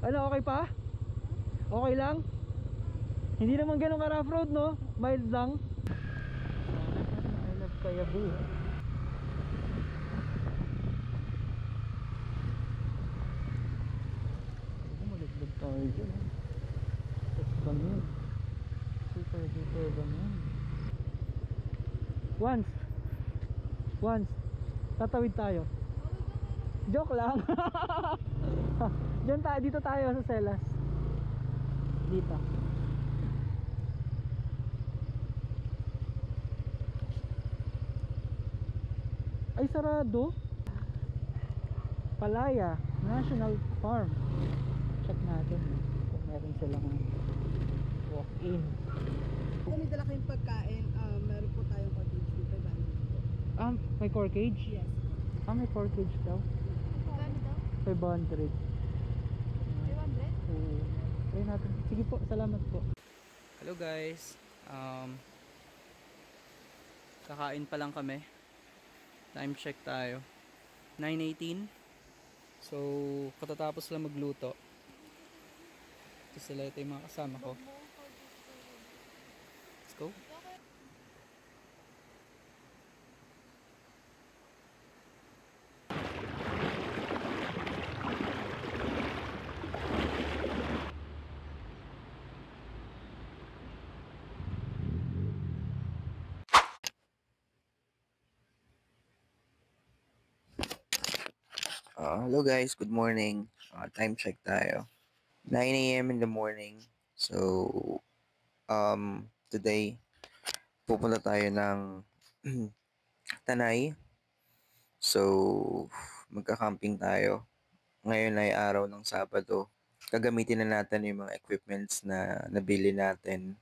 Ano, okay pa? Okay lang? Hindi naman ganun ka rough road, no? Mild lang. I love Kayabu. Malaglag tayo dyan. Tapos kami. Super duper ganyan. Once. Tatawid tayo. Joke lang. Diyan tayo, dito tayo sa Selas. Dito. Ay, sarado. Palaya National Farm. Check natin kung meron silang walk-in. Kung may dala kayong pagkain, meron po tayong cottage dito. May core cage? Yes. May core cage daw. Magkano daw? 500. 500? Oo. Try natin. Sige po, salamat po. Hello guys. Kakain pa lang kami. Time check tayo. 9:18. So, katatapos lang magluto. Ito sila, ito yung mga kasama ko. Let's go. Hello guys, good morning. Time check tayo. 9 a.m. in the morning. So, today, pupunta tayo ng Tanay. So, magka-camping tayo. Ngayon ay araw ng Sabado. Gagamitin na natin yung mga equipments na nabili natin.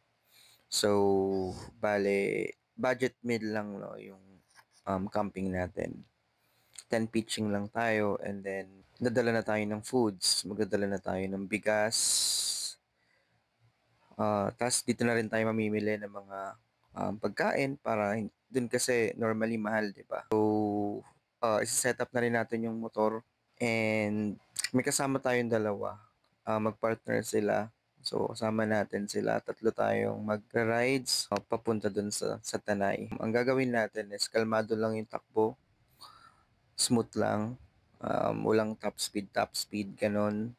So, bale, budget meal lang no, yung camping natin. 10 pitching lang tayo and then dadala na tayo ng foods, magdadala na tayo ng bigas. Tapos dito na rin tayo mamimili ng mga pagkain para dun kasi normally mahal, di ba? So, isa-set up na rin natin yung motor and may kasama tayong dalawa. Mag-partner sila. So, kasama natin sila. 3 tayong mag-rides papunta dun sa Tanay. Ang gagawin natin is kalmado lang yung takbo. Smooth lang, walang top speed, ganon.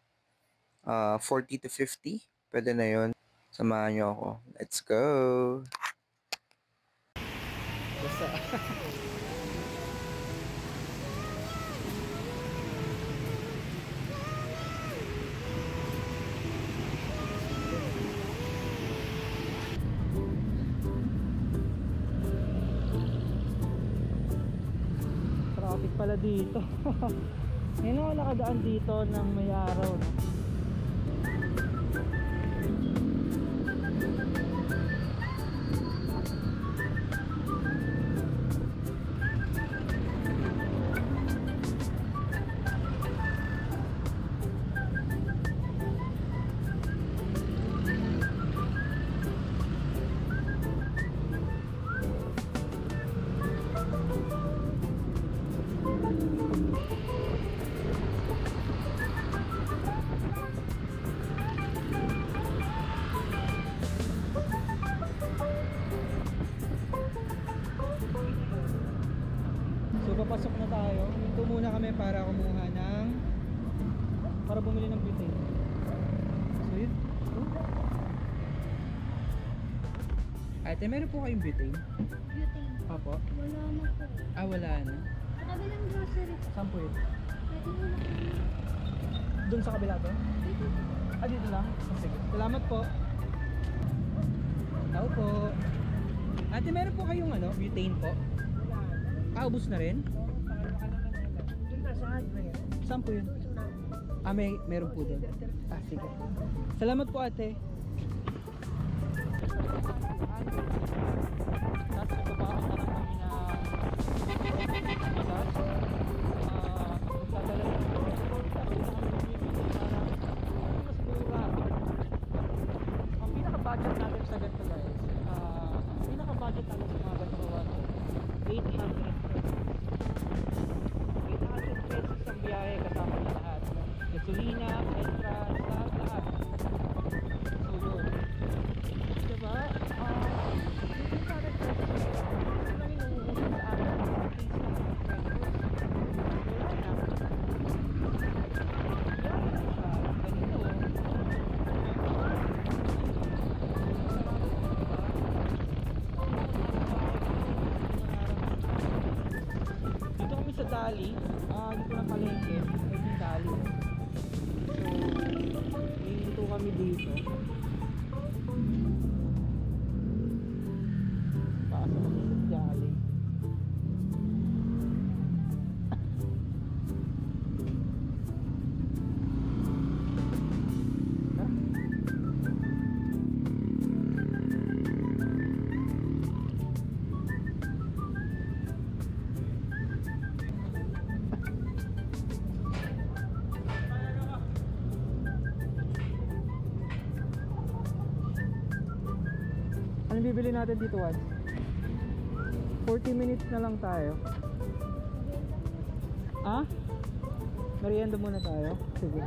40 to 50, pwede na yon. Samahan nyo ako. Let's go! Basta. Traffic pala dito. Ngayon ako nakadaan dito ng may araw, no? So papasok na tayo. Ito muna kami para kumuha ng para bumili ng butane. So yun. Ate, meron po kayong butane? Butane. Apo? Wala na po. Wala na. Katabi ng grocery. Saan po yun? Pwede mo na po. Doon sa kabila to? Dito. Dito lang? Sige. Salamat po. Tao po. Ate, meron po kayong butane po? Ubus na rin? Saan po yun? Meron po doon. Sige. Salamat po ate. Tapos nagpapakot na lang kami na bigas. Magdadala lang kami. Mas mura. Ang pinaka-budget natin sa ganito guys. Ang pinaka-budget natin sa mga ganito 800 pesos ang biyahe kasama na lahat. Gasolina, entrance, lahat. So yun. Diba? Yung sa request ko, hindi kami nauusin sa amin. Please lang mag-request. Wala na. Yan lang siya. Ganito. Dito kami sa Dali. Dito na palengke. Ay, di Dali. So, dito kami dito. Pasok kami sa Dali. Anong bibili natin dito, Juan? 40 minutes na lang tayo. Ah? Merienda muna tayo? Sige.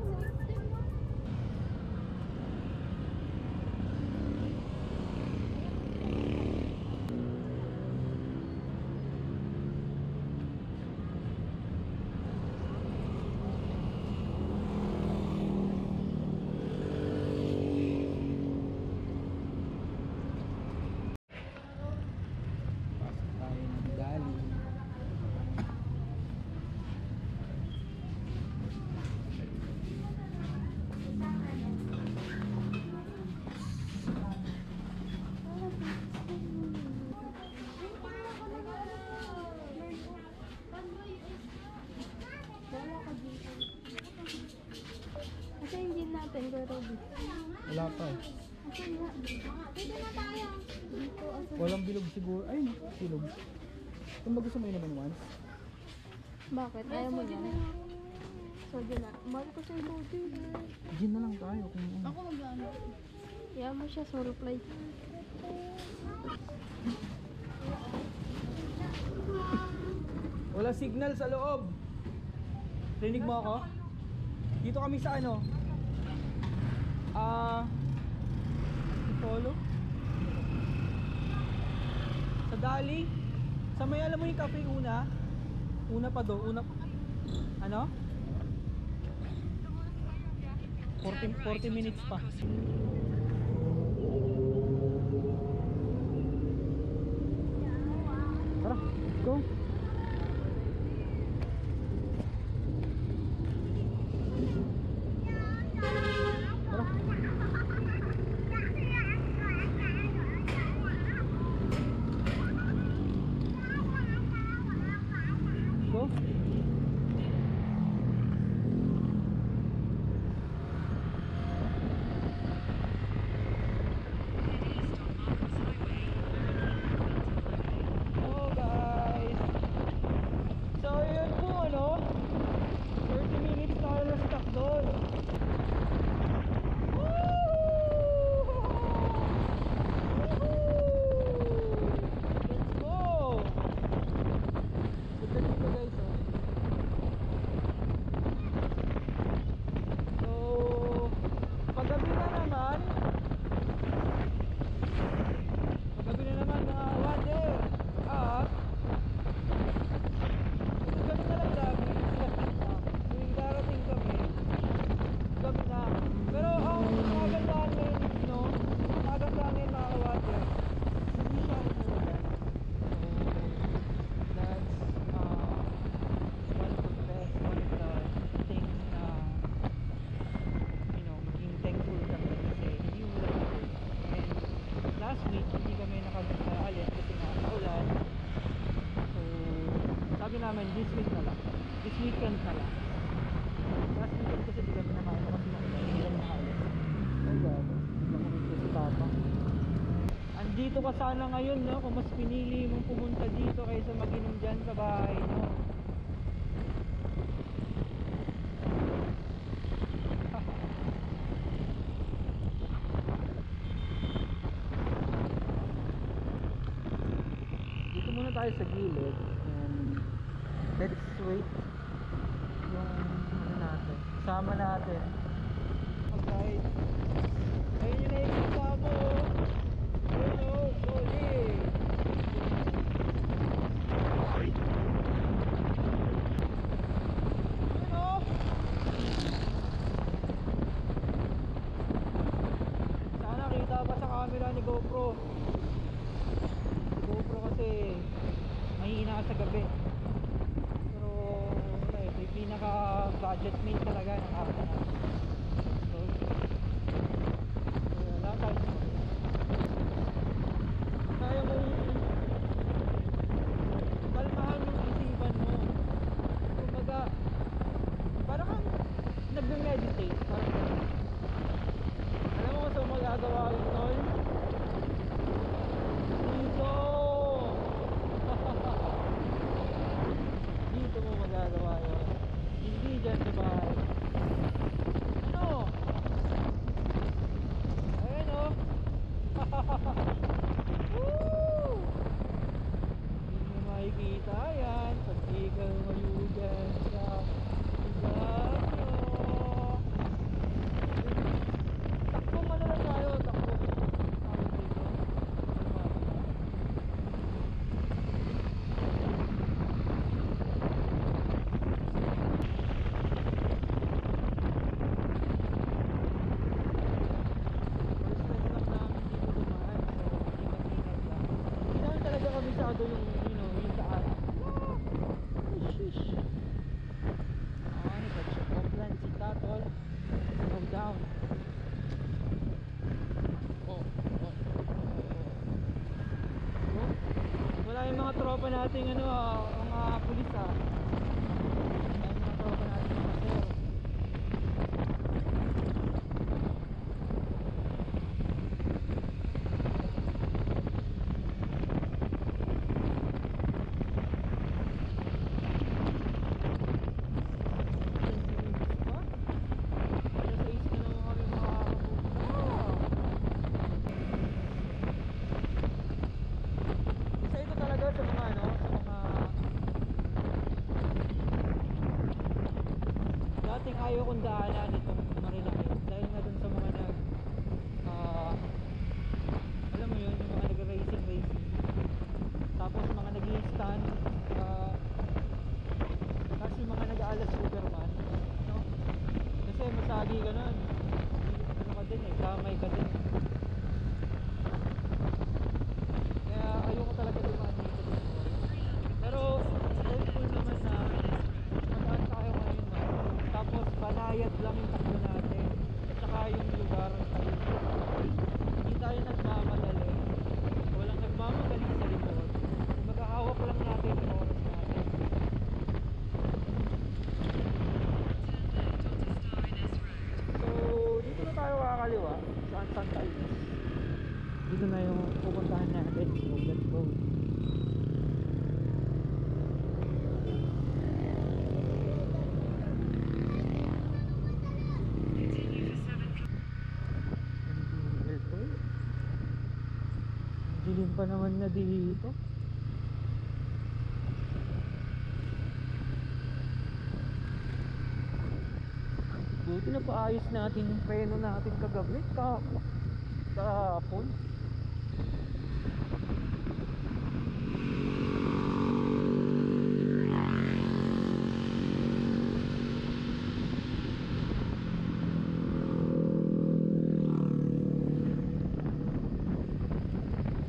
Pasok tayo ng Dali. Kasi hindi natin, pero dito. Wala pa eh. Kasi nga, dito na tayo. Dito, asa. Walang bilog siguro. Ay, bilog. Kung ba gusto mo yun naman once? Bakit? Ayaw mo yan? So, dyan na. Mahal ko sa ilo, Gin na lang tayo. Kung ano. Ako mag-ano. Iyan mo siya, solo play. Wala signal sa loob. Rinig mo ako? Dito kami sa ano? Polo? Sa Dali? Sa may alam mo yung cafe una? Una pa do, una. Ano? 40 minutes pa. Tara, let's go. Tara. Go. Hello guys. So yun po ano, 30 minutes na ako na stuck doon. Let's go! Ganda dito guys oh. So, paggabi na naman mga water. Gabi na lang lagi. Yung darating kami, gabi na. Pero ang kagandahan ngayon, no? Ang kagandahan ngayon mga water, hindi siya umuulan. So, that's one of the best, one of the things na, maging thankful kami kasi hindi umulan ako. And last week, hindi kami nakaalis kasi nga naulan. So, sabi namin, this week na lang. This weekend na lang. Last weekend kasi di kami naman kasi naulan. Hindi kami nakaalis. Ay, gabo. Hindi kami si Papa. Andito ka sana ngayon, no? Kung mas pinili mong pumunta dito kaysa mag-inom dyan sa bahay, no? Dito muna tayo sa gilid and let's wait yung ano natin, sama natin. Pagka side. Ayun yung nakikita mo. Ayun o, solid. Ayun o. Sana kita pa sa camera ni GoPro. GoPro kasi mahihina ka sa gabi. Pero wala ito yung pinaka budget meal talaga ng camera. So wala tayo. Kaya mo kalmahan yung isipan mo. Kumbaga parang kang nagme-meditate. Parang ganun. Alam mo kung saan magagawa yung tol? Dito! Dito mo magagawa yun. Hindi dyan sa bahay. Ano? Ayan o. Woo! Hindi mo makikita yan pag di ka lumayo dyan sa lugar nyo. Takbong ano lang tayo, takbong tawag dito. First time lang namin dito dumaan, so ingat-ingat lang. Hindi naman talaga kabisado yung, yung daan. Oh, shish. Ano ba siya? Oakland si Tatol. Slow down. Wala yung mga tropa nating mga pulis wala yung mga tropa nating mga sir. Alas 6 na naman kami makakapunta. Isa ito talaga sa mga dating ayaw kong daanan itong Marilaki dahil nga dun sa mga alam mo yun, yung mga nag-racing tapos mga nag-i-stand kasi mga nag-aalas Superman, no? Kasi masagi ka nun, ano ka din kamay ka din, kaya ayoko talaga dumaan dito before. Pero helpful naman na madaan tayo ngayon, no? Tapos banayad lang yung takbo natin at saka yung lugar ay hindi tayo nagmamadali, walang nagmamadali sa likod, magkahawak lang natin yung oras natin. So dito na tayo kakaliwa sa Santa Ines. Dito na yung pupuntahan natin, so let's go. Dilim pa naman na dito. Buti na paayos natin yung preno natin kagabi, kahapon.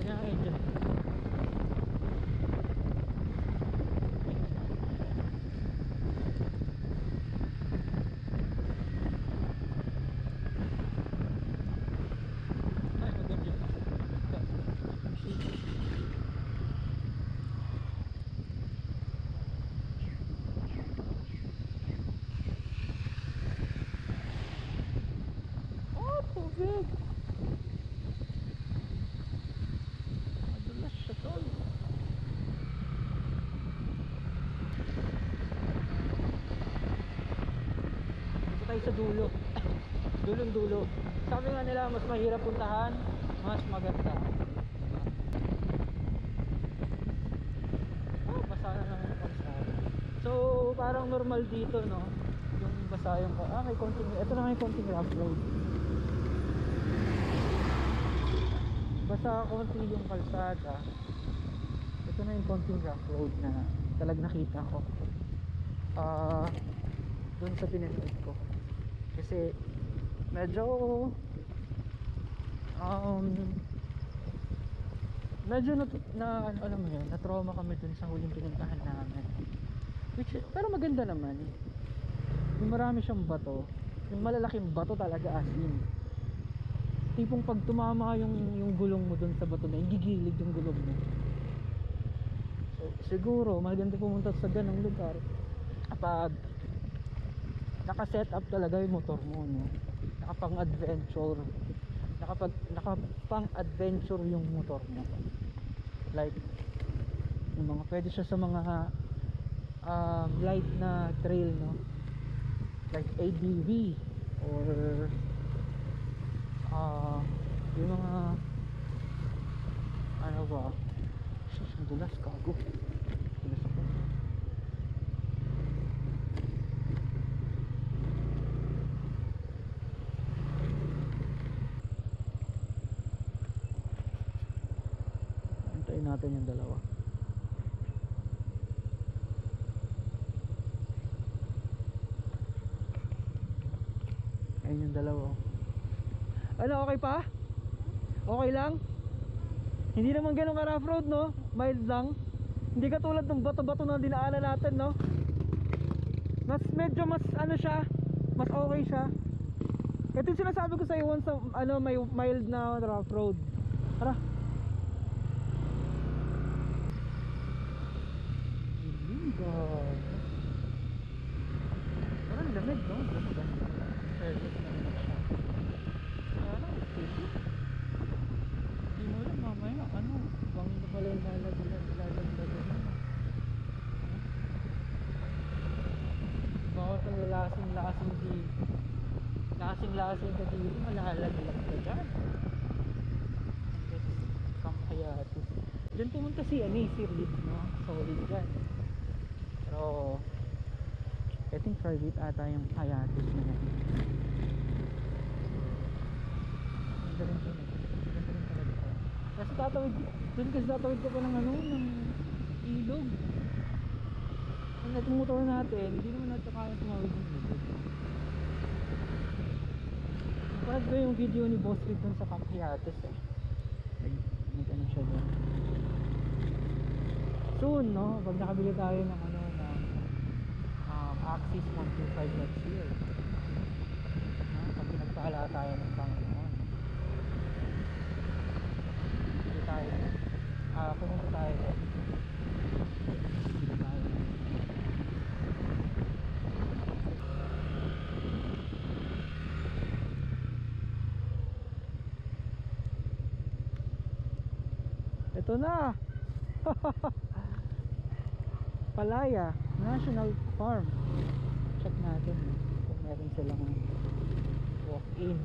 Kaya enjoy. Ay, maganda. Oh, tubig. Madulas siya tol. Dito tayo sa dulo. Dulong dulo. Sabi nga nila mas mahirap puntahan, mas maganda. Oh, basa na naman ang kalsada. So parang normal dito, no? Yung basa yung may konting, ito na may konting rough road. sa konti yung kalsada, ito na yung konting rough road na talag nakita ko doon sa pinanood ko. Kasi medyo alam mo yun, na trauma kami dun sa huling pinuntahan namin, pero maganda naman. Yung marami siyang bato, yung malalaking bato talaga, as in tipong pag tumama yung gulong mo dun sa bato na, gigilid yung gulong mo. So siguro maganda pumunta sa ganong lugar kapag naka-set up talaga yung motor mo, no? Nakapang-adventure yung motor mo. Like yung mga pwede siya sa mga light na trail, no? Like ADV or yung mga ano ba, shush, ang dulas, kago, dulas ako. Antayin natin yung dalawa. Ayun yung dalawa. Ano, okay pa? Okay lang? Hindi naman ganun ka rough road, no? Mild lang. Hindi katulad ng bato-bato na dinaanan natin, no? Medyo mas ano siya, mas okay siya. Ito yung sinasabi ko sa iwan sa ano, may mild na rough road. Tara. God. Parang lamig, no? Service na rin siya. Hindi mo alam mamaya ano, bang na pala yung lalaglagan mo. Baka kung lasing ka dito, malalaglag ka dyan. Kampayatis. Diyan pumunta si Reed, no? Solid dyan. Pero I think private ata yung Hayatis na yan. Ganda rin talaga. Kasi tatawid ko pa ng ano, ng ilog. Kung itong motor natin, hindi naman natin kaya tumawid ng ilog. Napanood ko yung video ni Boss Rick dun sa Camp Hayatis eh. Nag-ano siya dun. Soon, no? Pag nakabili tayo ng ano, ng Axis 125 next year. Pag pinagpaala tayo ng Panginoon. Pumunta tayo ito na. Palaya National Farm. Check natin kung meron silang walk-in.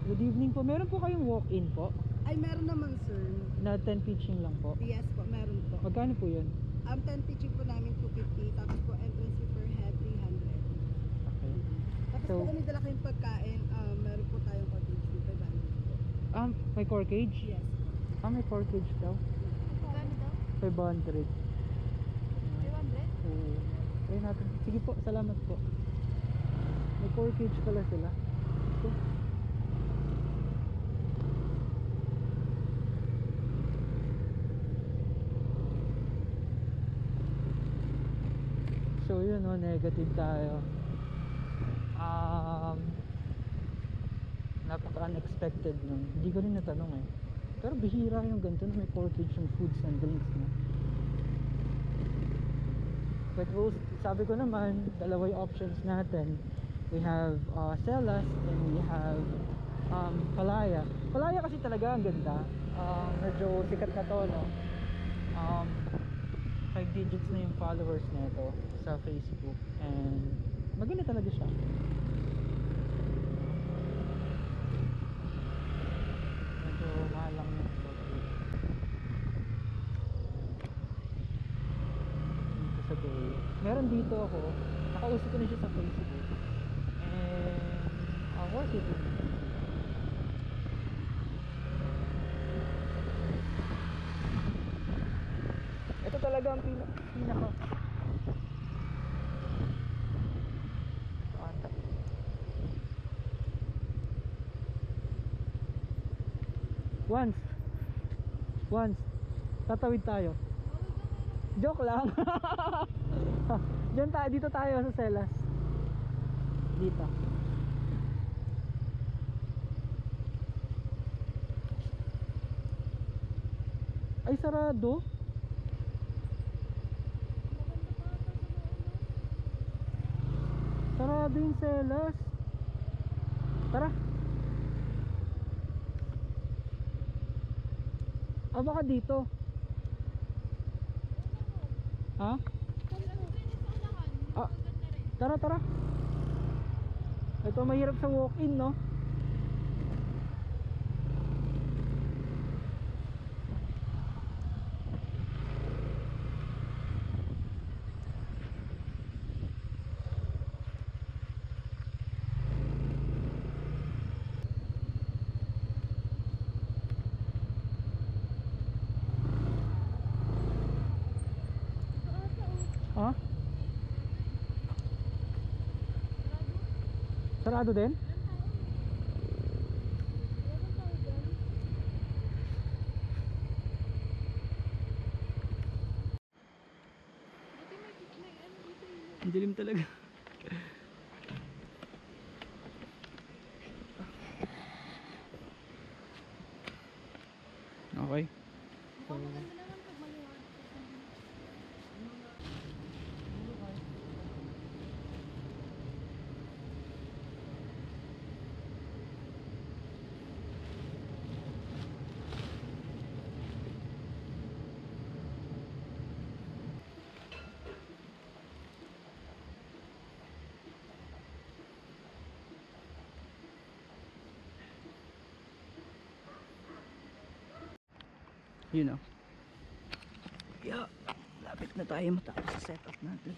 Good evening po. Meron po kayong walk-in po? Ay, meron naman, sir. Na 10 pitching lang po? Yes po, meron po. Magkano po yun? 10 pitching po namin 250, tapos po entrance fee per head 300. Okay. Tapos So, po kung may dala kayong pagkain, meron po tayong cottage fee 500 po. may core cage? Yes po. May core cage daw. Magkano daw? 500. 500? Oo. Try natin. Sige po, salamat po. May core cage pala sila. So, so yun, no, negative tayo. Napaka unexpected nun. Hindi ko rin natanong eh. Pero bihira yung ganito na may corkage yung foods and drinks, no? But sabi ko naman, dalawa yung options natin. We have Celas and we have Palaya. Palaya kasi talaga ang ganda. Medyo sikat na to, no? 5 digits na yung followers nito sa Facebook and maganda talaga siya. Meron dito ako, nakausap ko na siya sa Facebook. And worth it. Ito talaga ang pinaka ata. Once tatawid tayo. Joke lang. Diyan tayo, dito tayo sa Selas. Dito. Ay, sarado. Sarado yung Selas. Tara. Ah, baka dito. Ha? Ah, tara. Ito mahirap sa walk-in, no? Ha? Sarado din? Ang dilim talaga. Okay. So, you know. Yeah, lapit na tayo matapos sa setup natin.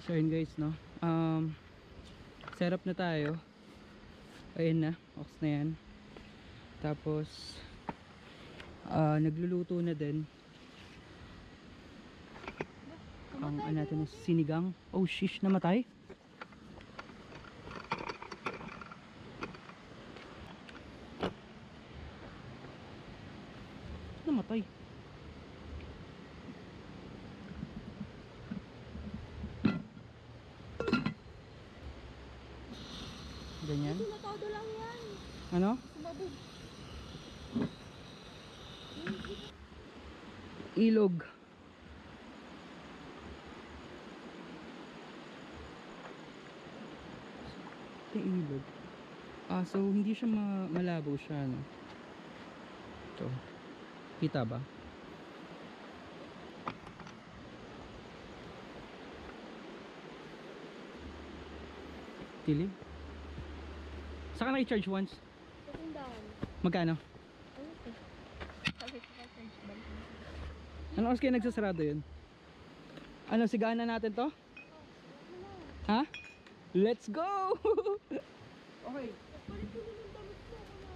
So yun guys, no, setup na tayo. Ayun na, ox na yan. Tapos nagluluto na din ang natin sinigang. Oh shish, namatay. Namatay. Ganyan. Sinatado lang yan. Ano? Sumabog. Ilog. Ito ilog. So hindi siya malabo siya, no? Ito. Kita ba? Tilig. Saan ka na-charge once? Papundahan. Magkano? Ano ito? Sabi ko ka charge balik. Ano oras kayo nagsasarado yun? Ano, sigaan na natin to? Ha? Let's go! Okay. Palit ko naman damit ko ako na.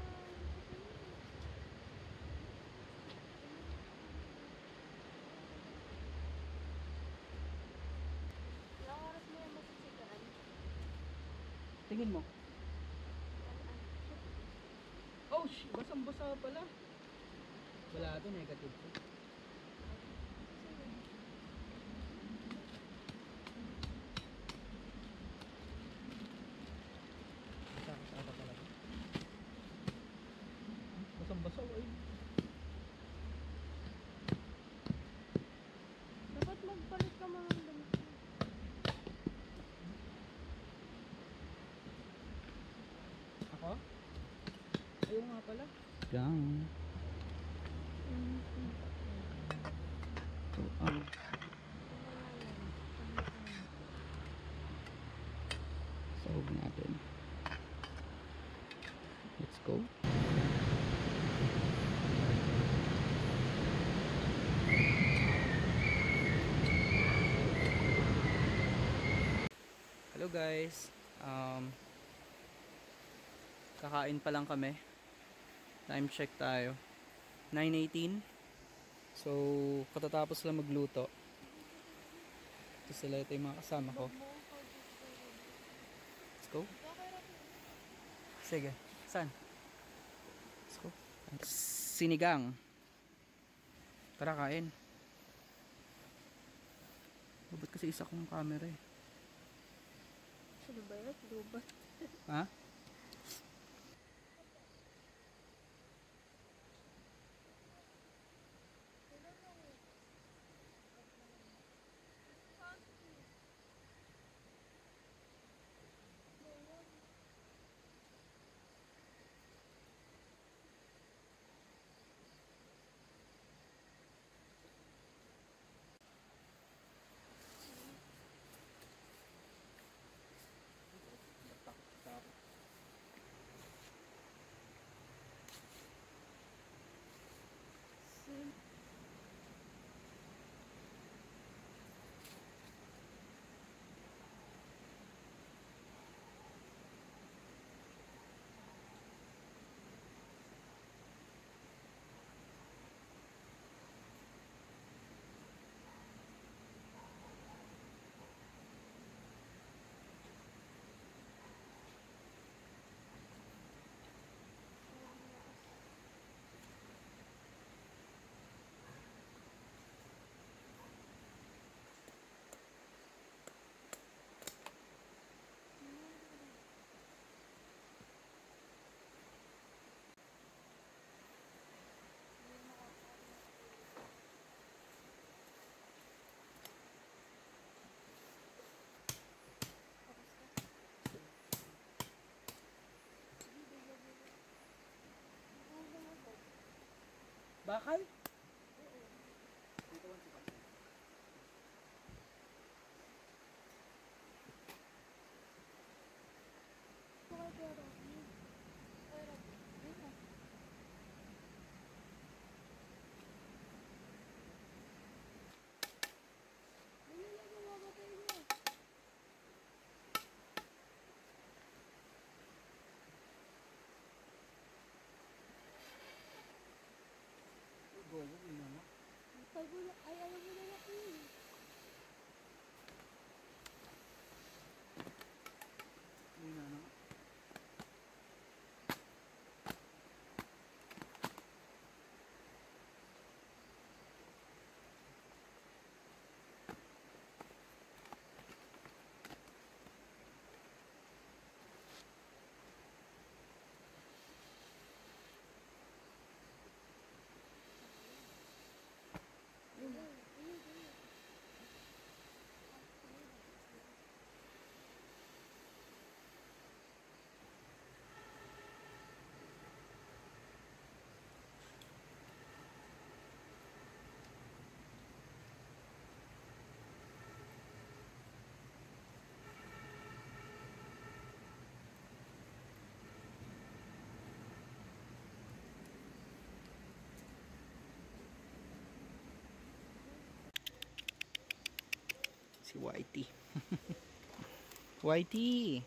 Ilang oras mo yung masisigaan? Tingin mo. Oh, basang-basa pala. Wala to, negative to. Basa pa talaga. Basang-basa ay. Dapat magpalit ka mga damit. Ako? Ayaw nga pala. Gang. So, sahog natin. Let's go. Hello guys. Kakain pa lang kami. Time check tayo. 9:18. So, katatapos lang magluto. Ito sila, ito yung mga kasama ko. Let's go. Sige. Saan? Let's go. Sinigang. Tara, kain. Ba't kasi isa kong camera eh? Sino ba yan? Lubat. Ha? Bakal? Gogo, ina mo. Ay, ayaw mo na lang yun. Ina mo. Si Whitey. Whitey!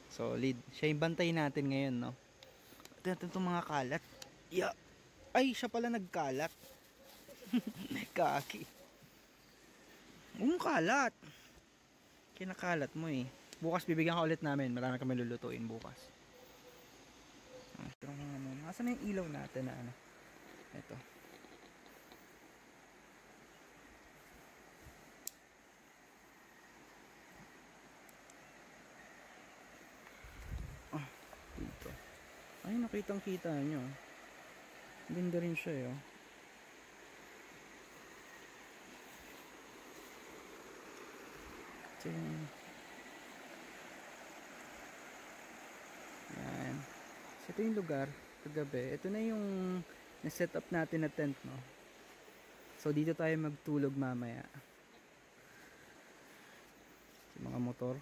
Solid. Siya yung bantay natin ngayon, no? Ito natin itong mga kalat. Yeah. Ay, siya pala nagkalat. Kaki. Kalat. Kinakalat mo eh. Bukas bibigyan ka ulit namin. Marami kami lulutuin bukas. Pero nga muna. Asan na yung ilaw natin na ano? Ito. Ah, dito. Ay, nakitang kita nyo. Ganda rin siya, eh. Oh. Ito yung... Yan. So, ito yung lugar kagabi. Ito na yung na-set up natin na tent, no? So, dito tayo magtulog mamaya. So, mga motor.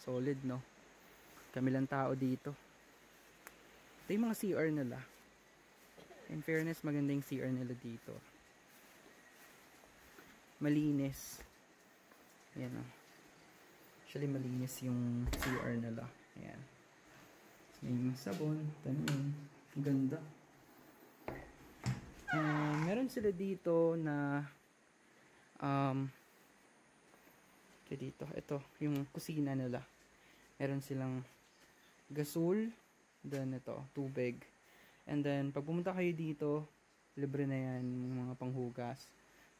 Solid, no? Kami lang tao dito. Ito yung mga CR nila. In fairness, maganda yung CR nila dito. Malinis. Ayan, no? Actually, malinis yung CR nila. Ayan. So, may sabon. Tanin. Ang ganda. Meron sila dito na dito. Ito, yung kusina nila. Meron silang gasol. Then, ito, tubig. And then, pag pumunta kayo dito, libre na yan yung mga panghugas.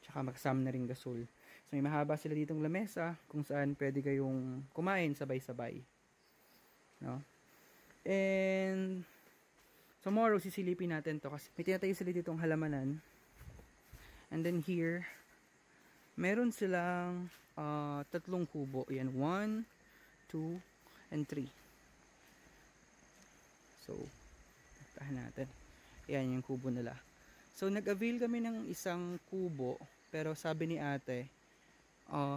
Tsaka makasama na rin gasol. So, may mahaba sila ditong lamesa kung saan pwede kayong kumain sabay-sabay. No? And, tomorrow, sisilipin natin to kasi may tinatayo sila ditong halamanan. And then here, meron silang 3 kubo. Yan, 1, 2, and 3. So, tahan natin. Yan yung kubo nila. So, nag-avail kami ng isang kubo. Pero sabi ni ate,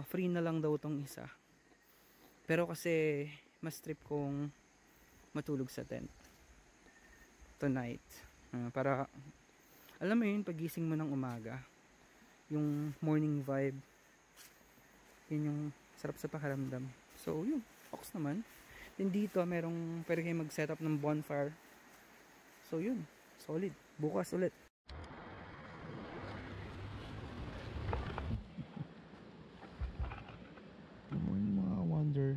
free na lang daw tong isa. Pero kasi, mas trip kong matulog sa tent. Tonight. Para, alam mo yun, pagising mo ng umaga. Yung morning vibe. Yun yung sarap sa pakiramdam. So, yun. Ox naman. Then dito, merong pwede kayo mag-setup ng bonfire. So, yun. Solid. Bukas ulit. Good morning mga wonder.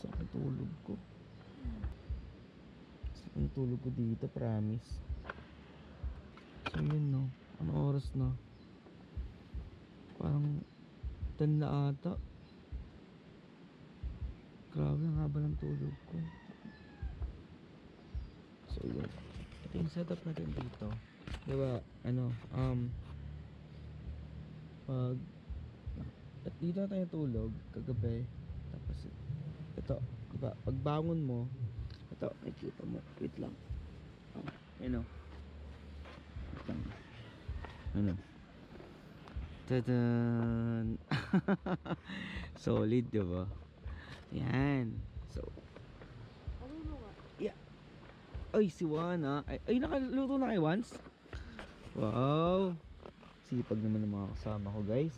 Sa tulog ko. Sa tulog ko dito, promise. So yun no. Ano oras na? Parang 10 na ata. Grabe, ang haba ng tulog ko. So yun. Ito yung setup natin dito. Diba, pag at dito tayo tulog kagabi. Tapos ito, diba, pag bangon mo, ito, nakikita mo, wait lang. Ano? Wait lang. Ano? Tadan! Solid, diba? Yan. So, yeah. Ay, si Juana. Ay, nakaluto na kay Once? Wow. Sipag naman ng mga kasama ko, guys.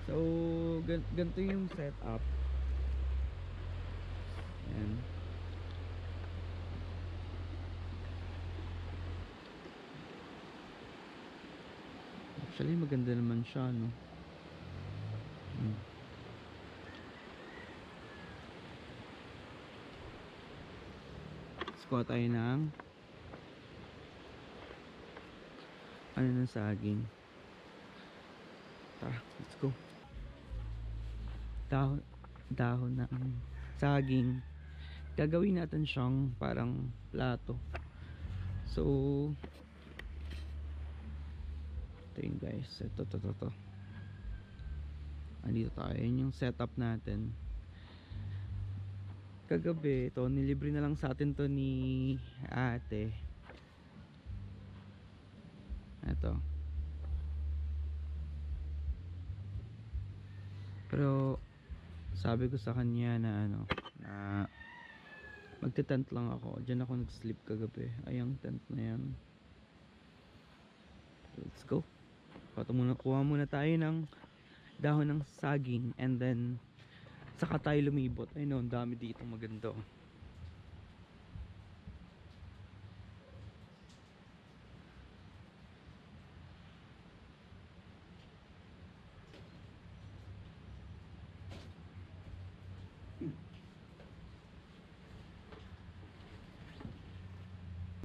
So, ganito yung setup. Ayan. Actually, maganda naman siya, no? Kuha tayo ng ano ng saging. Tara, let's go. Dahon ng saging. Gagawin natin siyang parang plato. So, ito yun guys. Ito. Andito tayo. Yun yung setup natin. Kagabi, ito, nilibre na lang sa atin to ni ate. Ito. Pero sabi ko sa kanya na na magte-tent lang ako. Diyan ako nag-sleep kagabi. Ay, ang tent na yan. Let's go. Kuha muna tayo ng dahon ng saging and then saka tayo lumibot. Ayun, ang dami dito maganda.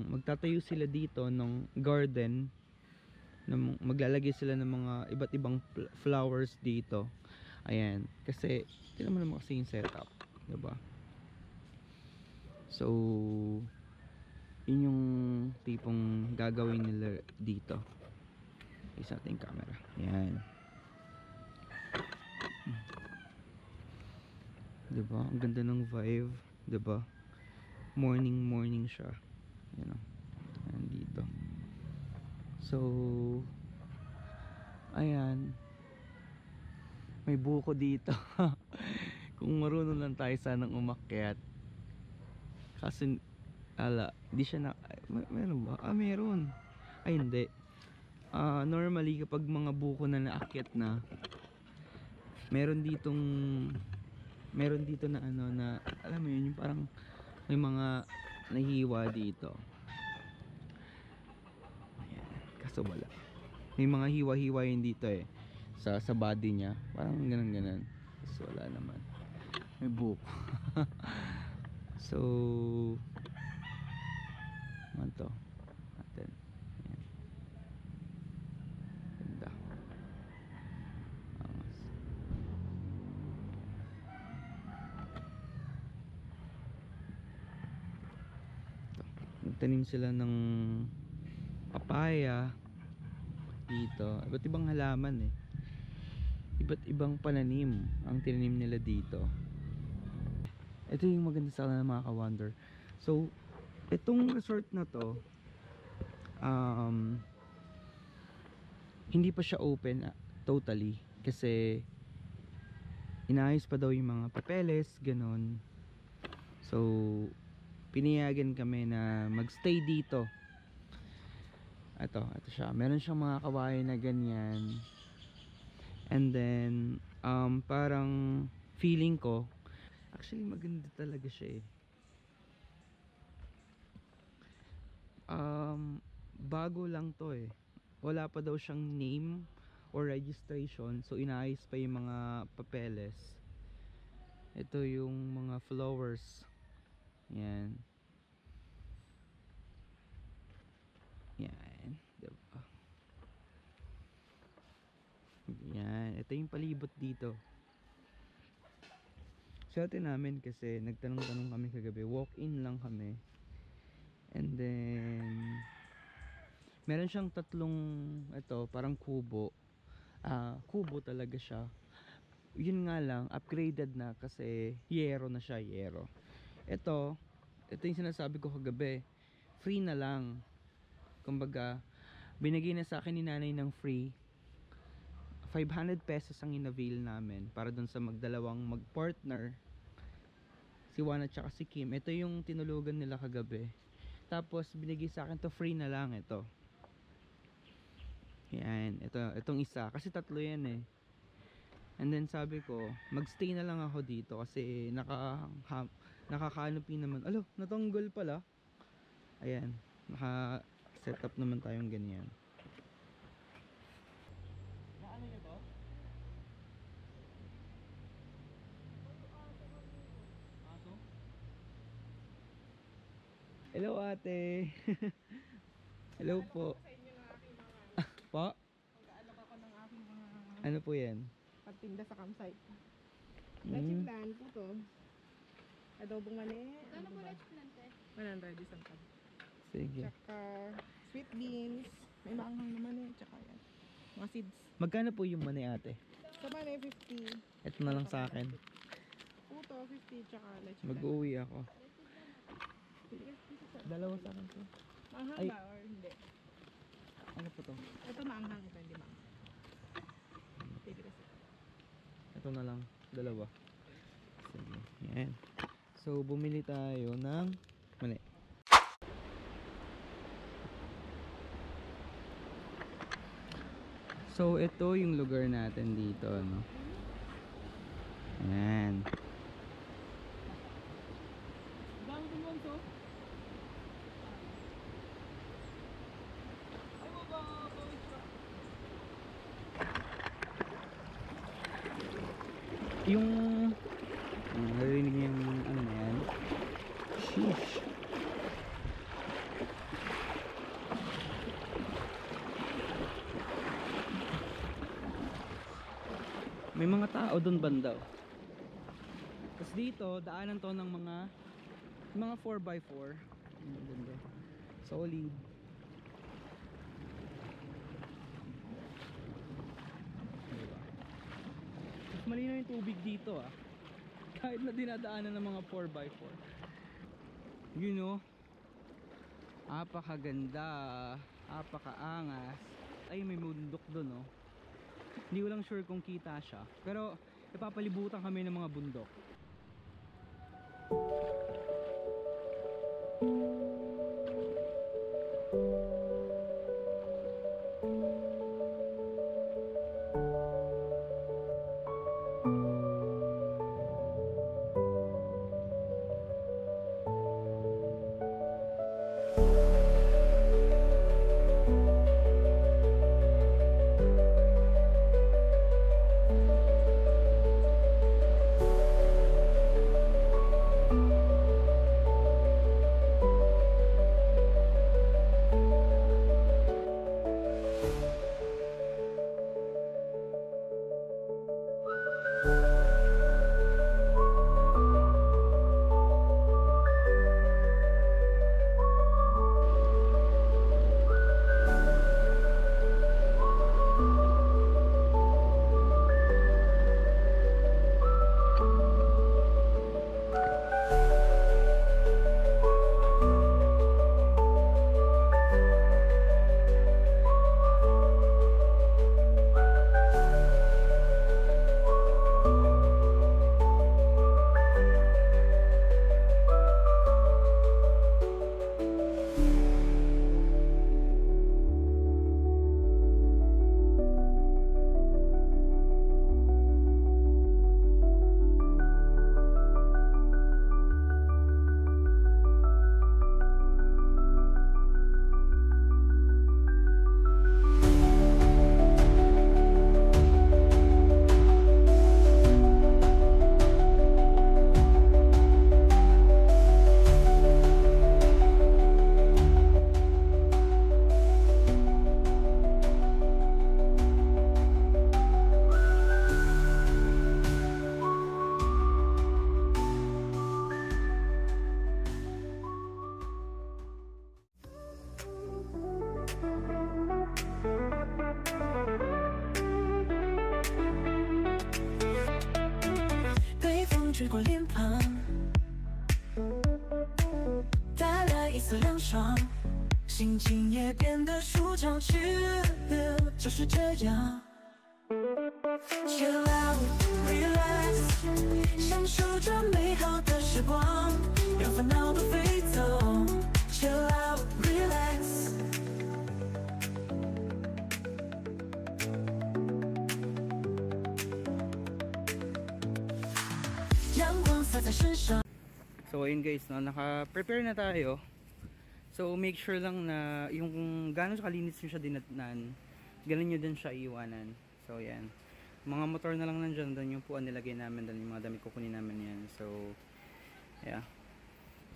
Magtatayo sila dito ng garden na maglalagay sila ng mga iba't ibang flowers dito. Ayan, kasi tingnan mo naman kasi yung setup, 'di ba? So yun yung tipong gagawin nila dito. Isa ating camera. Ayan. 'Di ba? Ang ganda ng vibe, 'di ba? Morning siya. Ayan, ayan dito. So ayan, may buko dito. Kung marunong lang tayo sanang umakyat. Kasi di siya na meron ba? Meron. Ay hindi. Normally kapag mga buko na naakyat na, meron dito na ano na, alam mo yun, yung parang may mga nahiwa dito. Ayan, kaso wala. May mga hiwa-hiwa yun dito eh. Sa body niya. Parang ganun. Kaso wala naman. May buko. So ano to? Natin. Ayan. Ganda. Angas. Nagtanim sila ng papaya dito. Iba't ibang halaman eh. Iba't ibang pananim ang tinanim nila dito. Ito yung maganda sa kanila mga ka-wonder. So itong resort na to, hindi pa siya open totally kasi inaayos pa daw yung mga papeles, ganon. So pinayagan kami na magstay dito. Ito siya. Meron siyang mga kawayan na ganyan. And then parang feeling ko actually maganda talaga siya eh. Bago lang to eh. Wala pa daw siyang name or registration, so inaayos pa yung mga papeles. Ito yung mga flowers. Yan. Yan, diba? Yan, ito yung palibot dito. Swerte namin kasi nagtanong-tanong kami kagabi. Walk-in lang kami. And then meron siyang tatlong parang kubo. Kubo talaga siya. Yun nga lang, upgraded na kasi yero na siya, yero. Ito yung sinasabi ko kagabi. Free na lang. Kumbaga, binigay na sa akin ni nanay ng free. 500 pesos ang inavail namin para dun sa magdalawang magpartner, si Juan at saka si Kim. Ito yung tinulugan nila kagabi. Tapos binigay sa akin to free na lang ito. Yan, itong isa kasi tatlo yan eh. And then sabi ko, magstay na lang ako dito kasi nakakaanopi naman. Alo, natanggal pala. Ayan, naka-set up naman tayong ganyan. Ano nyo to? Aso? Hello ate. Hello po. Pa? Mag-aalok ako ng aking mga Ano po yan? pagtinda sa campsite. Lechiplan po to. Adobong mani. Ano po lechiplan te? 100 isang tub. Sige. Tsaka sweet beans. May maanghang naman eh. Tsaka yan. Mga seeds. Magkano po yung money ate? Sa mani 50. Ito na lang sa akin. Puto 50 tsaka lechiplan. Mag-uwi ako. Dalawa sa akin po. Maanghang Ay. ba or hindi? Ano po to? Ito maanghang, ito hindi maanghang. Pwede kasi. Ito na lang. Dalawa. Sige. Yan. So, bumili tayo ng mali. So ito yung lugar natin dito, no. Ayan. Yung narinig niyo yung ano na yan. Sheesh. May mga tao doon banda. Tapos dito, daanan to ng mga 4x4. Ang ganda. Solid. Diba? Mas malinaw yung tubig dito ah. Kahit na dinadaanan ng mga 4x4. You know, apakaganda, apakaangas. Ay, may bundok doon oh. Hindi ko lang sure kung kita siya, pero ipapalibutan kami ng mga bundok. Chill out, relax， 享受着美好的时光，让烦恼都飞走。Chill out, relax。阳光洒在身上。 So ayun guys, no, naka-prepare na tayo. So make sure lang na yung gano'n kalinis nyo siya dinatnan, ganun nyo din siya iiwanan. So yan, mga motor na lang nandyan, doon yung puan nilagay namin, doon yung mga damit kukunin namin yan. So yeah,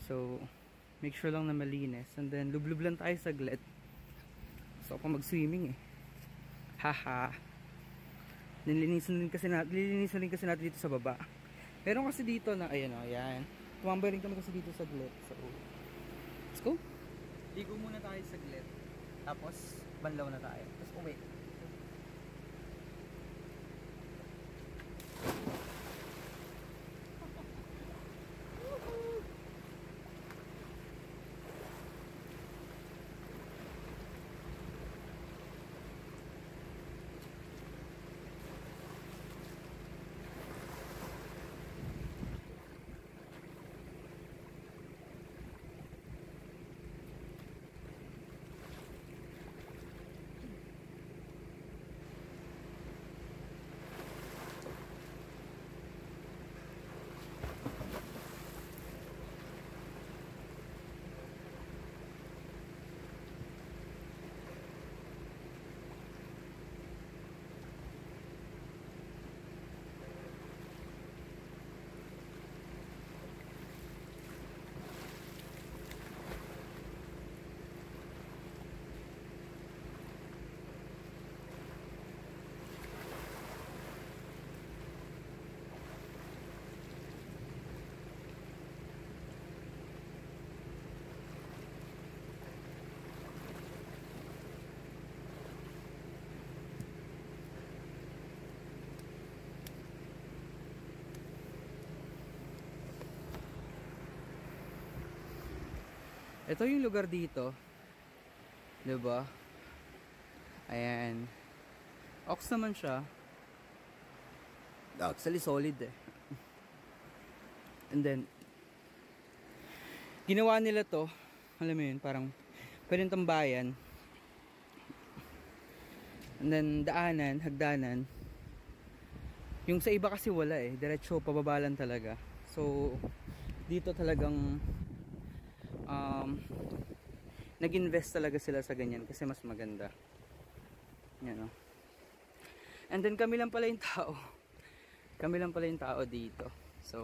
so make sure lang na malinis, and then lublub lang tayo saglit. So ako mag-swimming eh, haha. Nilinisan din kasi natin dito sa baba. Pero kasi dito na, ayan o, ayan, tumambay rin kami kasi dito saglit. So let's go. Ligo muna tayo saglit, tapos banlaw na tayo, tapos uwi. Ito yung lugar dito. 'Di ba? Ayan. Ox naman siya. Actually solid eh. And then ginawa nila to, alam mo yun, parang pwedeng tambayan. And then daanan, hagdanan. Yung sa iba kasi wala eh, diretso pababalan talaga. So dito talagang nag-invest talaga sila sa ganyan kasi mas maganda. Yan, no? And then kami lang pala yung tao. Kami lang pala yung tao dito. So,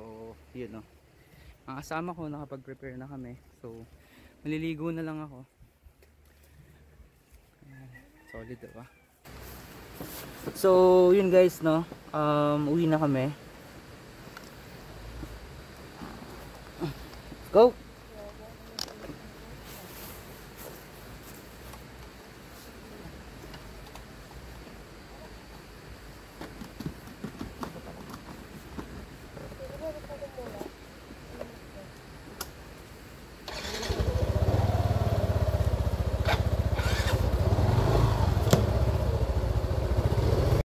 yun, no? Ang kasama ko, nakapag-prepare na kami. So, maliligo na lang ako. Ayan, solid, diba? So, yun guys, no? Uwi na kami. Go!